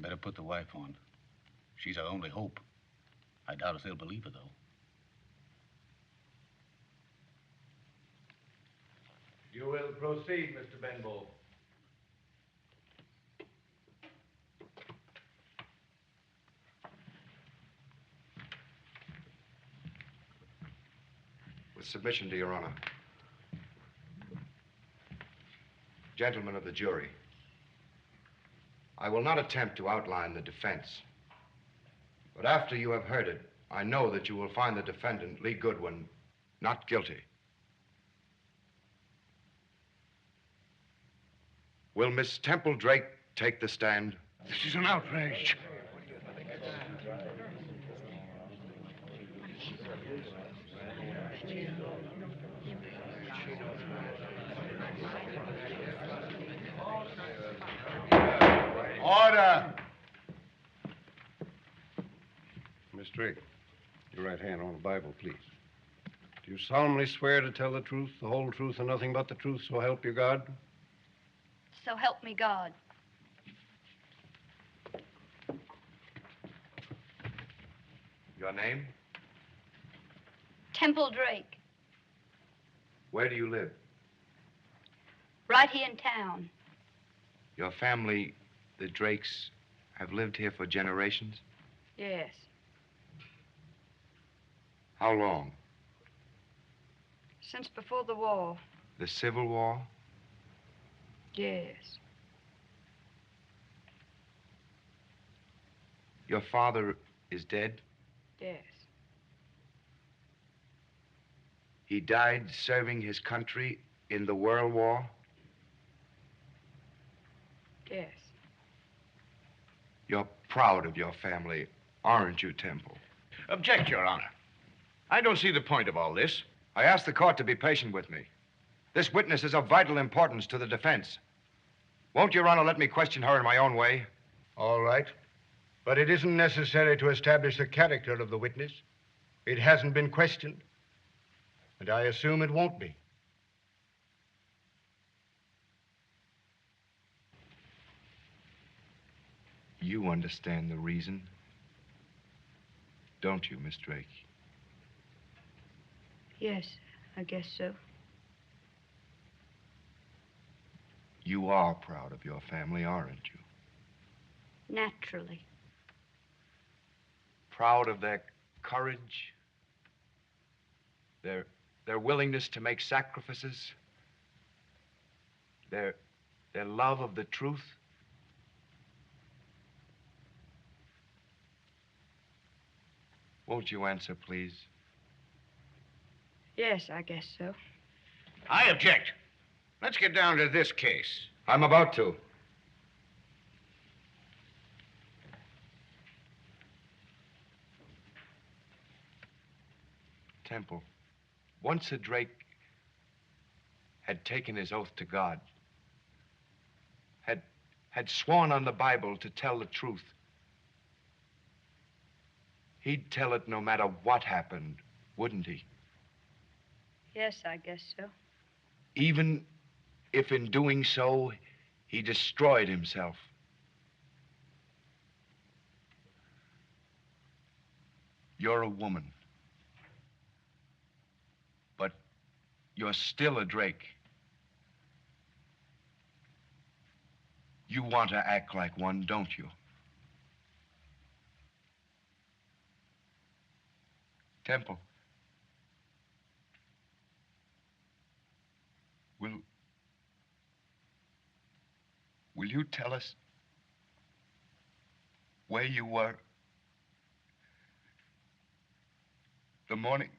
[SPEAKER 7] Better put the wife on. She's our only hope. I doubt if they'll believe her, though.
[SPEAKER 1] You will proceed, Mr. Benbow.
[SPEAKER 2] With submission to Your Honor. Gentlemen of the jury, I will not attempt to outline the defense. But after you have heard it, I know that you will find the defendant, Lee Goodwin, not guilty. Will Miss Temple Drake take the stand?
[SPEAKER 11] This is an outrage.
[SPEAKER 1] Order!
[SPEAKER 23] Miss Drake, your right hand on the Bible, please. Do you solemnly swear to tell the truth, the whole truth, and nothing but the truth, so help you God?
[SPEAKER 18] So help me God.
[SPEAKER 2] Your name?
[SPEAKER 18] Temple Drake,
[SPEAKER 2] Where do you live?
[SPEAKER 18] right here in town.
[SPEAKER 2] Your family, the Drakes, have lived here for generations?
[SPEAKER 18] Yes.
[SPEAKER 2] How long?
[SPEAKER 18] Since before the war.
[SPEAKER 2] The Civil War?
[SPEAKER 18] Yes.
[SPEAKER 2] Your father is dead?
[SPEAKER 18] Yes.
[SPEAKER 2] He died serving his country in the World War?
[SPEAKER 18] Yes.
[SPEAKER 2] You're proud of your family, aren't you, Temple?
[SPEAKER 20] Object, Your Honor. I don't see the point of all this.
[SPEAKER 2] I ask the court to be patient with me. This witness is of vital importance to the defense. Won't Your Honor let me question her in my own way?
[SPEAKER 1] All right. But it isn't necessary to establish the character of the witness. It hasn't been questioned. And I assume it won't be.
[SPEAKER 2] You understand the reason, don't you, Miss Drake?
[SPEAKER 18] Yes, I guess so.
[SPEAKER 2] You are proud of your family, aren't you?
[SPEAKER 18] Naturally.
[SPEAKER 2] Proud of their courage, their willingness to make sacrifices, their love of the truth. Won't you answer, please?
[SPEAKER 18] Yes, I guess so.
[SPEAKER 20] I object. Let's get down to this case.
[SPEAKER 2] I'm about to. Temple, once a Drake had taken his oath to God, had sworn on the Bible to tell the truth, he'd tell it no matter what happened, wouldn't he?
[SPEAKER 18] Yes, I guess so.
[SPEAKER 2] Even if in doing so, he destroyed himself. You're a woman. But you're still a Drake. You want to act like one, don't you? Temple. Will you tell us where you were the morning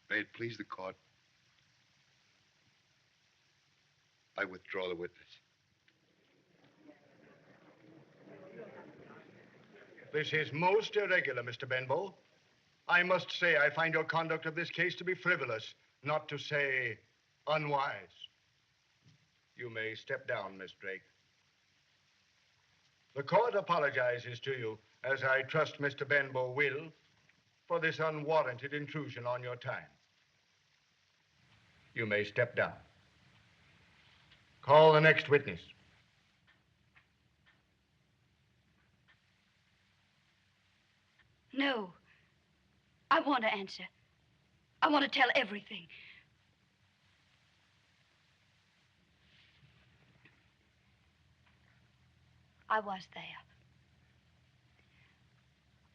[SPEAKER 4] May it please the court, I withdraw the witness.
[SPEAKER 1] This is most irregular, Mr. Benbow. I must say I find your conduct of this case to be frivolous, not to say unwise. You may step down, Miss Drake. The court apologizes to you, as I trust Mr. Benbow will, for this unwarranted intrusion on your time. You may step down. Call the next witness.
[SPEAKER 18] No. I want to answer. I want to tell everything. I was there.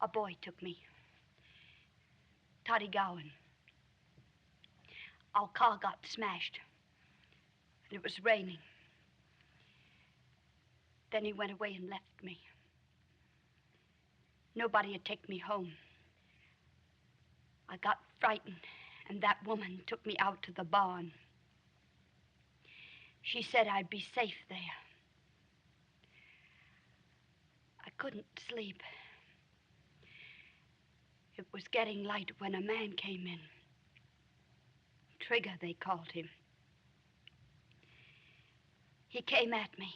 [SPEAKER 18] A boy took me. Toddy Gowan. Our car got smashed. And it was raining. Then he went away and left me. Nobody had taken me home. I got frightened, and that woman took me out to the barn. She said I'd be safe there. I couldn't sleep. It was getting light when a man came in. Trigger, they called him. He came at me.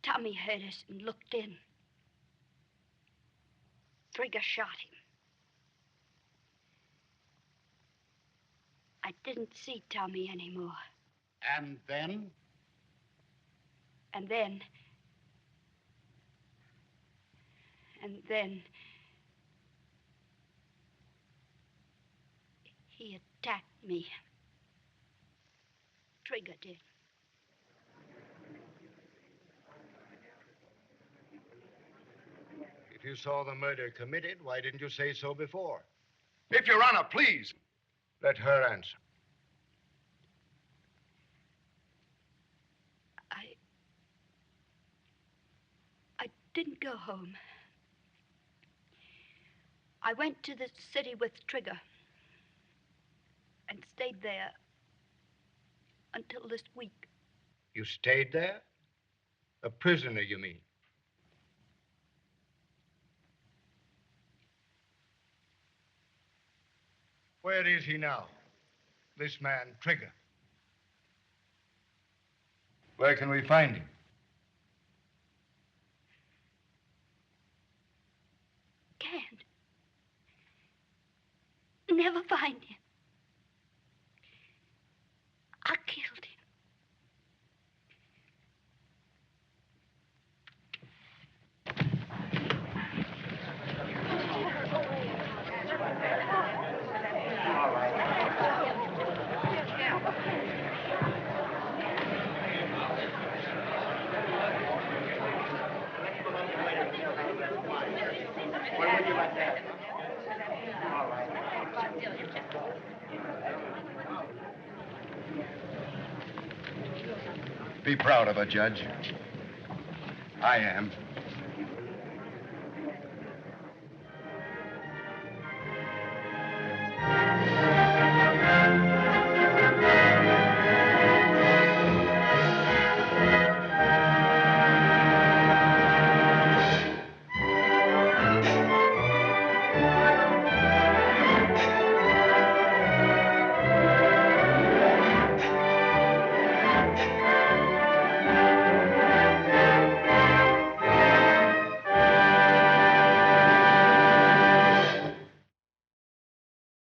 [SPEAKER 18] Tommy heard us and looked in. Trigger shot him. I didn't see Tommy anymore.
[SPEAKER 1] And then?
[SPEAKER 18] And then he attacked me. Trigger did.
[SPEAKER 1] If you saw the murder committed, why didn't you say so before?
[SPEAKER 2] If Your Honor, please.
[SPEAKER 1] Let her answer.
[SPEAKER 18] I didn't go home. I went to the city with Trigger and stayed there until this week.
[SPEAKER 1] You stayed there? A prisoner, you mean? Where is he now? This man, Trigger. Where can we find him?
[SPEAKER 18] Can't. Never find him. I killed him.
[SPEAKER 2] Be proud of her, Judge. I am.